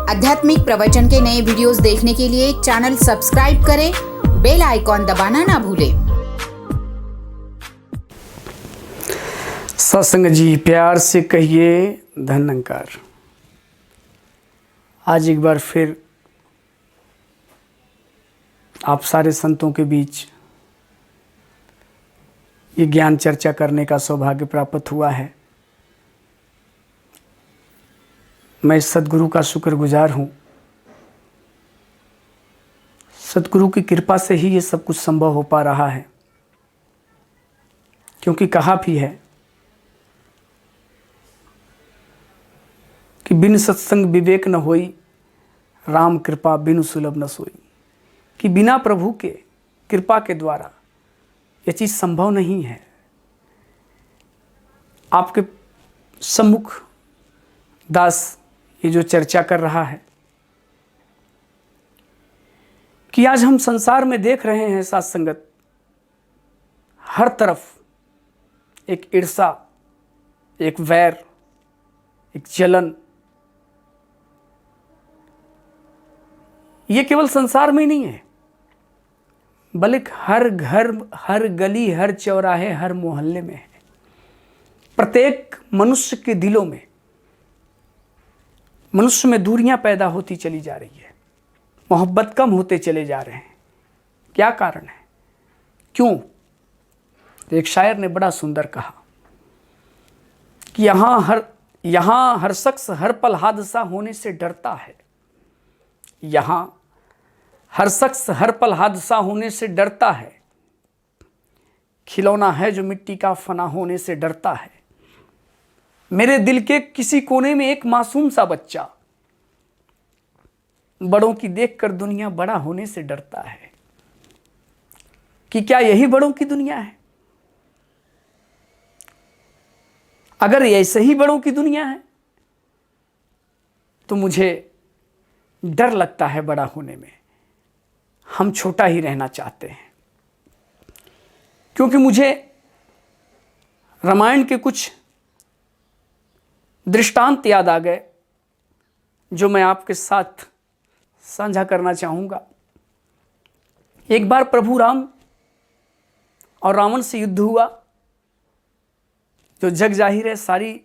आध्यात्मिक प्रवचन के नए वीडियोस देखने के लिए चैनल सब्सक्राइब करें, बेल आइकॉन दबाना ना भूलें। सत्संग जी, प्यार से कहिए धन्यकार। आज एक बार फिर आप सारे संतों के बीच ये ज्ञान चर्चा करने का सौभाग्य प्राप्त हुआ है। मैं सद्गुरु का शुक्रगुजार हूँ। सद्गुरु की कृपा से ही ये सब कुछ संभव हो पा रहा है, क्योंकि कहा भी है कि बिन सत्संग विवेक न होई, राम कृपा बिनु सुलभ न सोई। कि बिना प्रभु के कृपा के द्वारा ये चीज़ संभव नहीं है। आपके सम्मुख दास ये जो चर्चा कर रहा है कि आज हम संसार में देख रहे हैं साथ संगत, हर तरफ एक ईर्षा, एक वैर, एक जलन। ये केवल संसार में ही नहीं है, बल्कि हर घर, हर गली, हर चौराहे, हर मोहल्ले में है। प्रत्येक मनुष्य के दिलों में, मनुष्य में दूरियां पैदा होती चली जा रही है, मोहब्बत कम होते चले जा रहे हैं। क्या कारण है, क्यों? तो एक शायर ने बड़ा सुंदर कहा कि यहाँ हर शख्स हर पल हादसा होने से डरता है। यहाँ हर शख्स हर पल हादसा होने से डरता है। खिलौना है जो मिट्टी का फना होने से डरता है। मेरे दिल के किसी कोने में एक मासूम सा बच्चा बड़ों की देखकर दुनिया बड़ा होने से डरता है। कि क्या यही बड़ों की दुनिया है? अगर ऐसे ही बड़ों की दुनिया है तो मुझे डर लगता है बड़ा होने में। हम छोटा ही रहना चाहते हैं, क्योंकि मुझे रामायण के कुछ दृष्टांत याद आ गए जो मैं आपके साथ साझा करना चाहूँगा। एक बार प्रभु राम और रावण से युद्ध हुआ, जो जग जाहिर है, सारी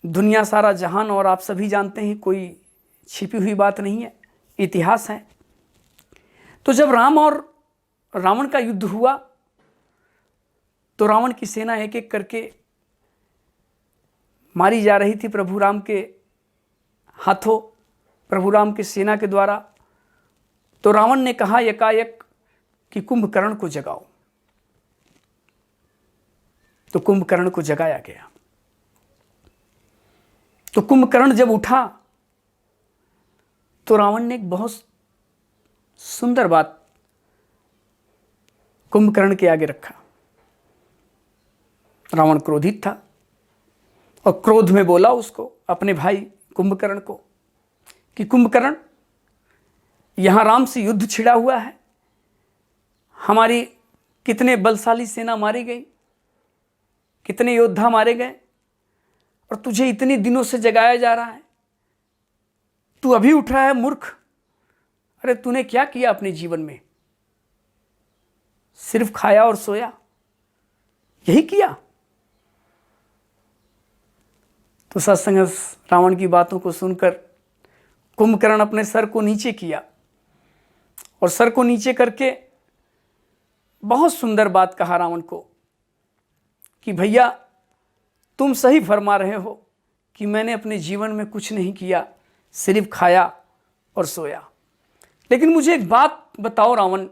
दुनिया, सारा जहान, और आप सभी जानते हैं, कोई छिपी हुई बात नहीं है, इतिहास है। तो जब राम और रावण का युद्ध हुआ तो रावण की सेना एक एक करके मारी जा रही थी प्रभु राम के हाथों, प्रभु राम की सेना के द्वारा। तो रावण ने कहा एकाएक कि कुंभकर्ण को जगाओ। तो कुंभकर्ण को जगाया गया। तो कुंभकर्ण जब उठा तो रावण ने एक बहुत सुंदर बात कुंभकर्ण के आगे रखा। रावण क्रोधित था और क्रोध में बोला उसको, अपने भाई कुंभकर्ण को, कि कुंभकर्ण, यहां राम से युद्ध छिड़ा हुआ है, हमारी कितने बलशाली सेना मारी गई, कितने योद्धा मारे गए, और तुझे इतने दिनों से जगाया जा रहा है, तू अभी उठ रहा है मूर्ख। अरे तूने क्या किया अपने जीवन में? सिर्फ खाया और सोया, यही किया? तो सत्संग रावण की बातों को सुनकर कुंभकर्ण अपने सर को नीचे किया और सर को नीचे करके बहुत सुंदर बात कहा रावण को कि भैया, तुम सही फरमा रहे हो कि मैंने अपने जीवन में कुछ नहीं किया, सिर्फ खाया और सोया। लेकिन मुझे एक बात बताओ रावण,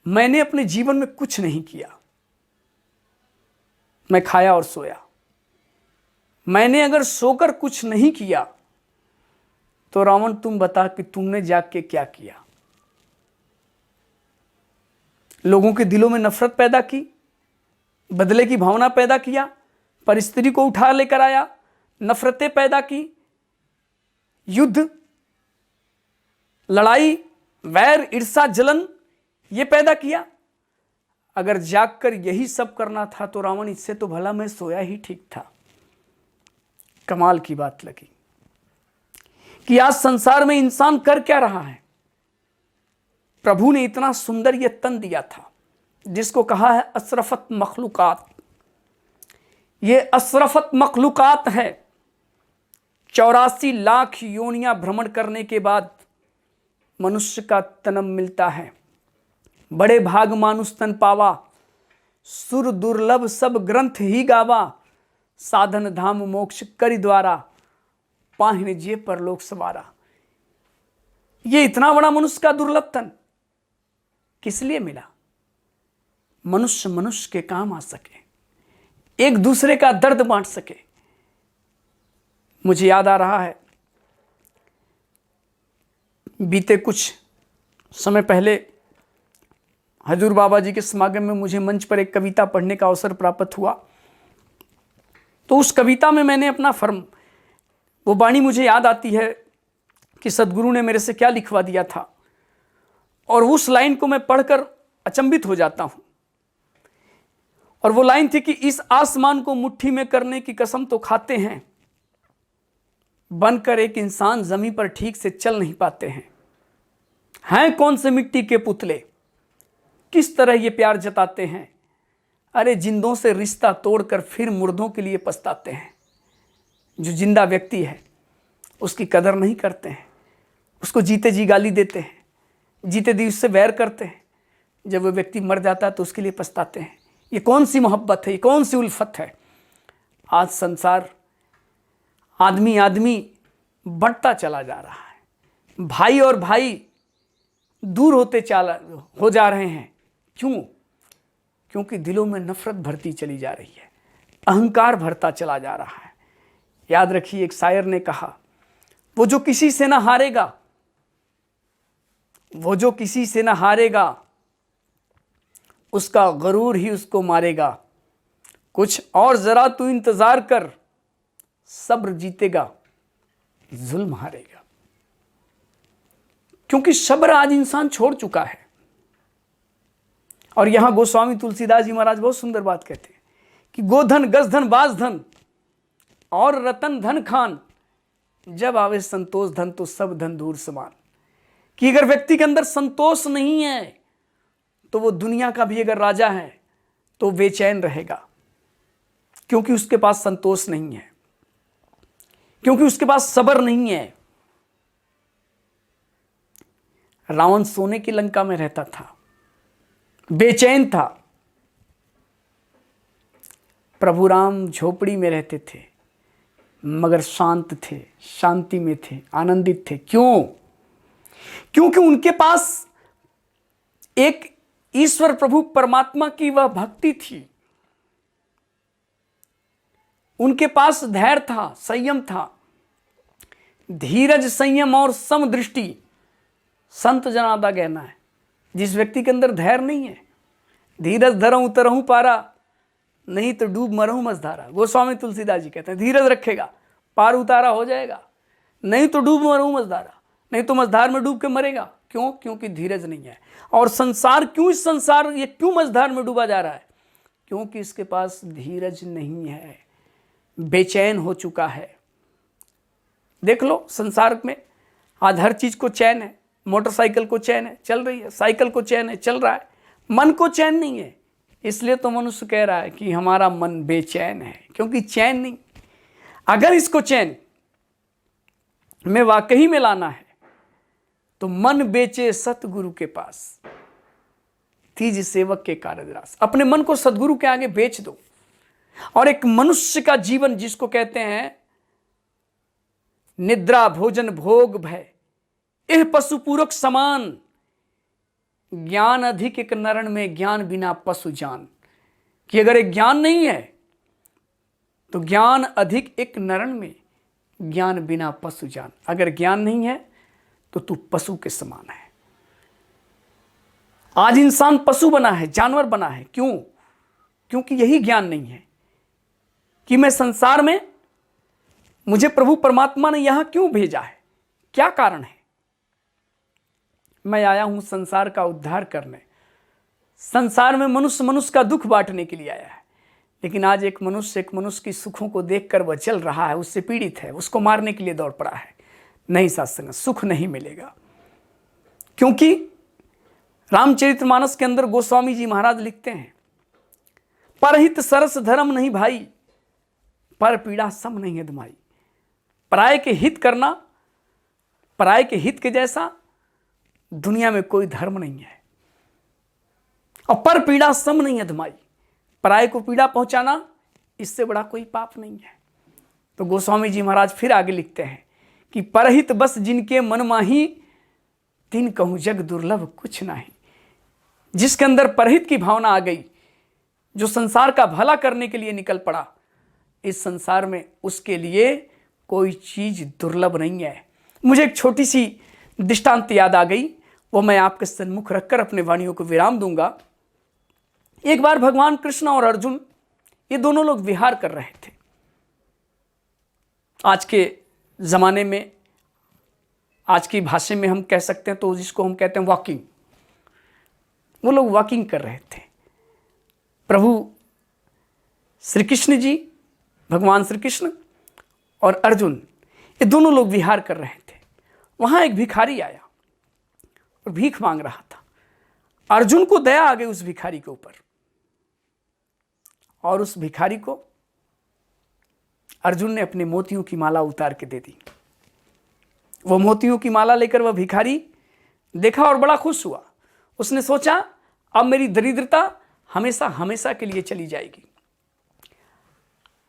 मैंने अपने जीवन में कुछ नहीं किया, मैं खाया और सोया। मैंने अगर सोकर कुछ नहीं किया तो रावण तुम बता कि तुमने जाग के क्या किया? लोगों के दिलों में नफरत पैदा की, बदले की भावना पैदा किया, परिस्थिति को उठा लेकर आया, नफरतें पैदा की, युद्ध, लड़ाई, वैर, ईर्षा, जलन ये पैदा किया। अगर जागकर यही सब करना था तो रावण, इससे तो भला मैं सोया ही ठीक था। कमाल की बात लगी। कि आज संसार में इंसान कर क्या रहा है। प्रभु ने इतना सुंदर ये तन दिया था जिसको कहा है अशरफत मखलूकात। ये अशरफत मखलूकात है। 84 लाख योनियां भ्रमण करने के बाद मनुष्य का तनम मिलता है। बड़े भाग मानुष तन पावा, सुर दुर्लभ सब ग्रंथ ही गावा, साधन धाम मोक्ष करि द्वारा, पाहिन जे परलोक सवारा। ये इतना बड़ा मनुष्य का दुर्लभ तन किस लिए मिला? मनुष्य मनुष्य के काम आ सके, एक दूसरे का दर्द बांट सके। मुझे याद आ रहा है, बीते कुछ समय पहले हजूर बाबा जी के समागम में मुझे मंच पर एक कविता पढ़ने का अवसर प्राप्त हुआ। तो उस कविता में मैंने अपना वो वाणी मुझे याद आती है कि सदगुरु ने मेरे से क्या लिखवा दिया था, और उस लाइन को मैं पढ़कर अचंभित हो जाता हूं। और वो लाइन थी कि इस आसमान को मुट्ठी में करने की कसम तो खाते हैं, बनकर एक इंसान जमीन पर ठीक से चल नहीं पाते हैं कौन से मिट्टी के पुतले, किस तरह ये प्यार जताते हैं, अरे जिंदों से रिश्ता तोड़कर फिर मुर्दों के लिए पछताते हैं। जो जिंदा व्यक्ति है उसकी कदर नहीं करते हैं, उसको जीते जी गाली देते हैं, जीते जी उससे वैर करते हैं, जब वो व्यक्ति मर जाता है तो उसके लिए पछताते हैं। ये कौन सी मोहब्बत है, ये कौन सी उल्फत है। आज संसार आदमी आदमी बढ़ता चला जा रहा है, भाई और भाई दूर हो जा रहे हैं। क्यों? क्योंकि दिलों में नफरत भरती चली जा रही है, अहंकार भरता चला जा रहा है। याद रखिए, एक शायर ने कहा, वो जो किसी से ना हारेगा, वो जो किसी से ना हारेगा, उसका गरूर ही उसको मारेगा। कुछ और जरा तू इंतजार कर, सब्र जीतेगा, जुल्म हारेगा। क्योंकि सब्र आज इंसान छोड़ चुका है। और यहां गोस्वामी तुलसीदास जी महाराज बहुत सुंदर बात कहते हैं कि गोधन गजधन बाजधन और रतन धन खान, जब आवे संतोष धन तो सब धन दूर समान। कि अगर व्यक्ति के अंदर संतोष नहीं है तो वो दुनिया का भी अगर राजा है तो बेचैन रहेगा, क्योंकि उसके पास संतोष नहीं है, क्योंकि उसके पास सब्र नहीं है। रावण सोने की लंका में रहता था, बेचैन था। प्रभु राम झोपड़ी में रहते थे मगर शांत थे, शांति में थे, आनंदित थे। क्यों? क्योंकि उनके पास एक ईश्वर प्रभु परमात्मा की वह भक्ति थी, उनके पास धैर्य था, संयम था, धीरज संयम और समदृष्टि संत जनादा कहना है। जिस व्यक्ति के अंदर धैर्य नहीं है, धीरज धरऊं उतरऊं पारा, नहीं तो डूब मरऊं मझधारा। गोस्वामी तुलसीदास जी कहते हैं धीरज रखेगा पार उतारा हो जाएगा, नहीं तो डूब मरऊं मझधारा, नहीं तो मझधार में डूब के मरेगा। क्यों? क्योंकि धीरज नहीं है। और संसार क्यों, इस संसार ये क्यों मझधार में डूबा जा रहा है? क्योंकि इसके पास धीरज नहीं है, बेचैन हो चुका है। देख लो संसार में आज हर चीज को चैन है, मोटरसाइकिल को चैन है, चल रही है, साइकिल को चैन है, चल रहा है, मन को चैन नहीं है। इसलिए तो मनुष्य कह रहा है कि हमारा मन बेचैन है, क्योंकि चैन नहीं। अगर इसको चैन में वाकई में लाना है तो मन बेचे सतगुरु के पास, तीज सेवक के कार्यरास। अपने मन को सतगुरु के आगे बेच दो। और एक मनुष्य का जीवन जिसको कहते हैं निद्रा भोजन भोग भय, यह पशुपूरक समान, ज्ञान अधिक एक नरण में, ज्ञान बिना पशु जान। कि अगर एक ज्ञान नहीं है तो ज्ञान अधिक एक नरण में, ज्ञान बिना पशु जान। अगर ज्ञान नहीं है तो तू पशु के समान है। आज इंसान पशु बना है, जानवर बना है। क्यों? क्योंकि यही ज्ञान नहीं है कि मैं संसार में, मुझे प्रभु परमात्मा ने यहां क्यों भेजा है, क्या कारण है। मैं आया हूं संसार का उद्धार करने, संसार में मनुष्य मनुष्य का दुख बांटने के लिए आया है। लेकिन आज एक मनुष्य की सुखों को देखकर वह जल रहा है, उससे पीड़ित है, उसको मारने के लिए दौड़ पड़ा है। नहीं साथ संगत, सुख नहीं मिलेगा। क्योंकि रामचरितमानस के अंदर गोस्वामी जी महाराज लिखते हैं, परहित सरस धर्म नहीं भाई, पर पीड़ा सम नहीं अधमाई। पराये के हित करना, पराये के हित के जैसा दुनिया में कोई धर्म नहीं है। और पर पीड़ा सम नहीं अधमाई, पराये को पीड़ा पहुंचाना, इससे बड़ा कोई पाप नहीं है। तो गोस्वामी जी महाराज फिर आगे लिखते हैं कि परहित बस जिनके मन माही, तिन कहूं जग दुर्लभ कुछ नहीं। जिसके अंदर परहित की भावना आ गई, जो संसार का भला करने के लिए निकल पड़ा, इस संसार में उसके लिए कोई चीज दुर्लभ नहीं है। मुझे एक छोटी सी दृष्टांत याद आ गई, वो मैं आपके सन्मुख रखकर अपने वाणियों को विराम दूंगा। एक बार भगवान कृष्ण और अर्जुन, ये दोनों लोग विहार कर रहे थे। आज के जमाने में, आज की भाषा में हम कह सकते हैं तो जिसको हम कहते हैं वॉकिंग, वो लोग वॉकिंग कर रहे थे। प्रभु श्री कृष्ण जी, भगवान श्री कृष्ण और अर्जुन, ये दोनों लोग विहार कर रहे थे। वहां एक भिखारी आया और भीख मांग रहा था। अर्जुन को दया आ गई उस भिखारी के ऊपर, और उस भिखारी को अर्जुन ने अपने मोतियों की माला उतार के दे दी। वो मोतियों की माला लेकर वह भिखारी देखा और बड़ा खुश हुआ। उसने सोचा, अब मेरी दरिद्रता हमेशा हमेशा के लिए चली जाएगी,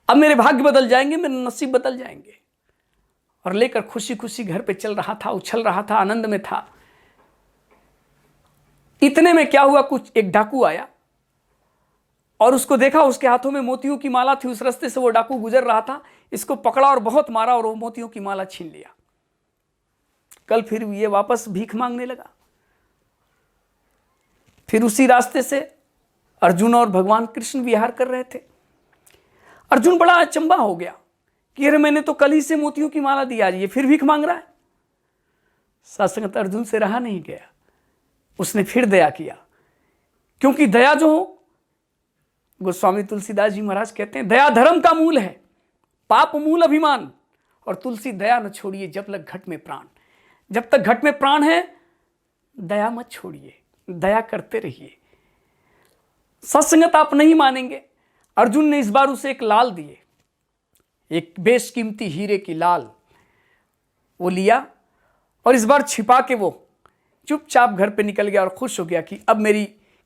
अब मेरे भाग्य बदल जाएंगे, मेरे नसीब बदल जाएंगे। और लेकर खुशी खुशी घर पे चल रहा था, उछल रहा था, आनंद में था। इतने में क्या हुआ, कुछ एक डाकू आया और उसको देखा, उसके हाथों में मोतियों की माला थी। उस रास्ते से वो डाकू गुजर रहा था, इसको पकड़ा और बहुत मारा और वो मोतियों की माला छीन लिया। कल फिर ये वापस भीख मांगने लगा। फिर उसी रास्ते से अर्जुन और भगवान कृष्ण विहार कर रहे थे। अर्जुन बड़ा अचंभा हो गया कि अरे मैंने तो कल ही से मोतियों की माला दी, आज ये फिर भीख मांग रहा है। साथ अर्जुन से रहा नहीं गया, उसने फिर दया किया। क्योंकि दया जो हो, गोस्वामी तुलसीदास जी महाराज कहते हैं, दया धर्म का मूल है, पाप मूल अभिमान, और तुलसी दया न छोड़िए जब लग घट में प्राण। जब तक घट में प्राण है, दया मत छोड़िए, दया करते रहिए। सत्संगत आप नहीं मानेंगे, अर्जुन ने इस बार उसे एक लाल दिए, एक बेशकीमती हीरे की लाल वो लिया, और इस बार छिपा के वो चुपचाप घर पे निकल गया और खुश हो गया कि अब मेरी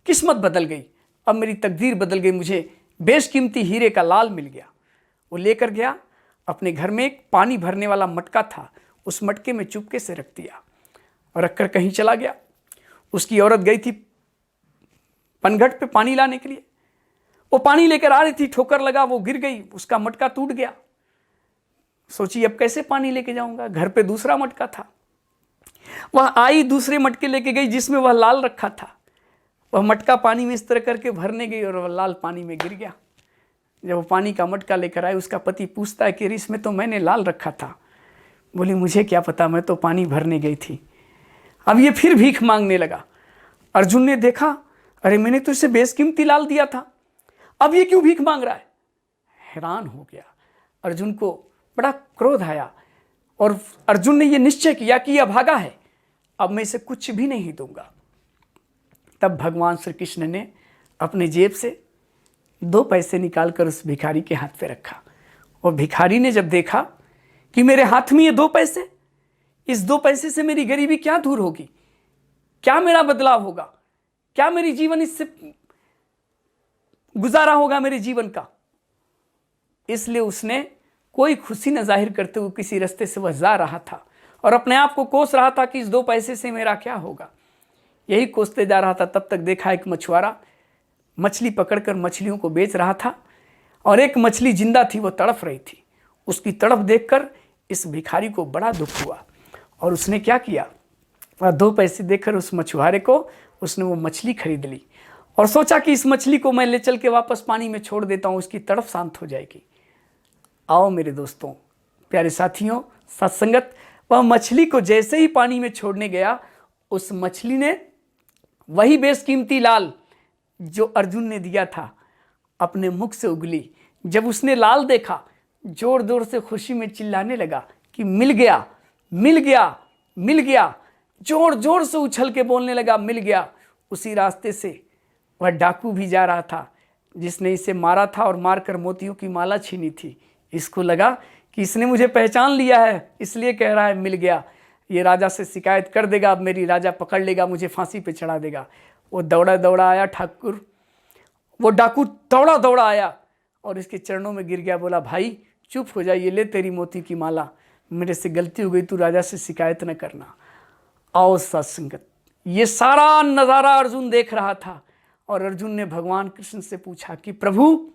किस्मत बदल गई, अब मेरी तकदीर बदल गई, मुझे बेशकीमती हीरे का लाल मिल गया। वो लेकर गया अपने घर में, एक पानी भरने वाला मटका था, उस मटके में चुपके से रख दिया और रखकर कहीं चला गया। उसकी औरत गई थी पनघट पे पानी लाने के लिए, वो पानी लेकर आ रही थी, ठोकर लगा, वो गिर गई, उसका मटका टूट गया। सोची अब कैसे पानी लेके जाऊंगा, घर पे दूसरा मटका था। वह आई, दूसरे मटके लेके गई जिसमें वह लाल रखा था। वह मटका पानी में इस तरह करके भरने गई और वह लाल पानी में गिर गया। जब वो पानी का मटका लेकर आए, उसका पति पूछता है कि इसमें तो मैंने लाल रखा था। बोली मुझे क्या पता, मैं तो पानी भरने गई थी। अब ये फिर भीख मांगने लगा। अर्जुन ने देखा, अरे मैंने तो इसे बेशकीमती लाल दिया था, अब ये क्यों भीख मांग रहा है। हैरान हो गया, अर्जुन को बड़ा क्रोध आया और अर्जुन ने यह निश्चय किया कि यह अभागा है, अब मैं इसे कुछ भी नहीं दूंगा। तब भगवान श्री कृष्ण ने अपने जेब से 2 पैसे निकालकर उस भिखारी के हाथ पे रखा, और भिखारी ने जब देखा कि मेरे हाथ में ये 2 पैसे, इस 2 पैसे से मेरी गरीबी क्या दूर होगी, क्या मेरा बदलाव होगा, क्या मेरी जीवन इससे गुजारा होगा मेरे जीवन का। इसलिए उसने कोई खुशी न जाहिर करते हुए किसी रास्ते से वह जा रहा था और अपने आप को कोस रहा था कि इस 2 पैसे से मेरा क्या होगा। यही कोसते जा रहा था, तब तक देखा एक मछुआरा मछली पकड़कर मछलियों को बेच रहा था, और एक मछली जिंदा थी, वो तड़फ रही थी। उसकी तड़फ देखकर इस भिखारी को बड़ा दुख हुआ, और उसने क्या किया, वह 2 पैसे देकर उस मछुआरे को उसने वो मछली खरीद ली और सोचा कि इस मछली को मैं ले चल के वापस पानी में छोड़ देता हूँ, उसकी तड़फ शांत हो जाएगी। आओ मेरे दोस्तों, प्यारे साथियों, सत्संगत, वह मछली को जैसे ही पानी में छोड़ने गया, उस मछली ने वही बेशकीमती लाल जो अर्जुन ने दिया था अपने मुख से उगली। जब उसने लाल देखा, जोर जोर से खुशी में चिल्लाने लगा कि मिल गया, मिल गया, मिल गया, जोर जोर से उछल के बोलने लगा, मिल गया। उसी रास्ते से वह डाकू भी जा रहा था जिसने इसे मारा था और मारकर मोतियों की माला छीनी थी। इसको लगा कि इसने मुझे पहचान लिया है, इसलिए कह रहा है मिल गया, ये राजा से शिकायत कर देगा, अब मेरी राजा पकड़ लेगा, मुझे फांसी पे चढ़ा देगा। वो दौड़ा दौड़ा आया ठाकुर, वो डाकू दौड़ा दौड़ा आया और इसके चरणों में गिर गया, बोला भाई चुप हो जा, ये ले तेरी मोती की माला, मेरे से गलती हो गई, तू राजा से शिकायत न करना। आओ सत्संगत, ये सारा नज़ारा अर्जुन देख रहा था और अर्जुन ने भगवान कृष्ण से पूछा कि प्रभु,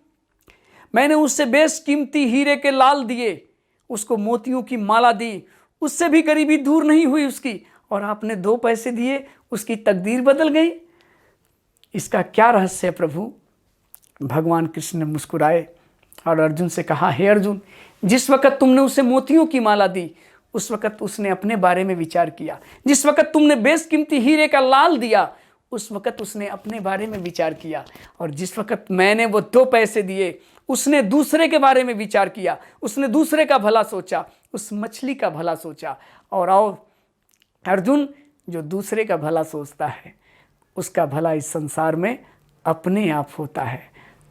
मैंने उससे बेशकीमती हीरे के लाल दिए, उसको मोतियों की माला दी, उससे भी गरीबी दूर नहीं हुई उसकी, और आपने 2 पैसे दिए, उसकी तकदीर बदल गई। इसका क्या रहस्य है प्रभु? भगवान कृष्ण ने मुस्कुराए और अर्जुन से कहा, हे अर्जुन, जिस वक्त तुमने उसे मोतियों की माला दी उस वक्त उसने अपने बारे में विचार किया, जिस वक्त तुमने बेशकीमती हीरे का लाल दिया उस वक्त उसने अपने बारे में विचार किया, और जिस वक्त मैंने वो 2 पैसे दिए उसने दूसरे के बारे में विचार किया, उसने दूसरे का भला सोचा, उस मछली का भला सोचा। और आओ अर्जुन, जो दूसरे का भला सोचता है उसका भला इस संसार में अपने आप होता है।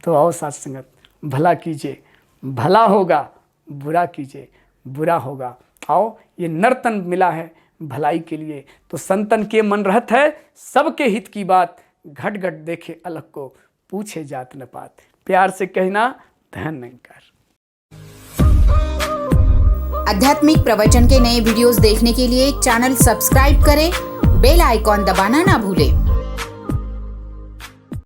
तो आओ साथ संगत, भला कीजिए, भला होगा, बुरा कीजिए, बुरा होगा। आओ, ये नर्तन मिला है भलाई के लिए, तो संतन के मन रहत है सबके हित की बात, घट घट देखे अलग को, पूछे जात न पात। प्यार से कहना, धन्यवाद। आध्यात्मिक प्रवचन के नए वीडियोस देखने के लिए चैनल सब्सक्राइब करें, बेल आइकॉन दबाना ना भूलें।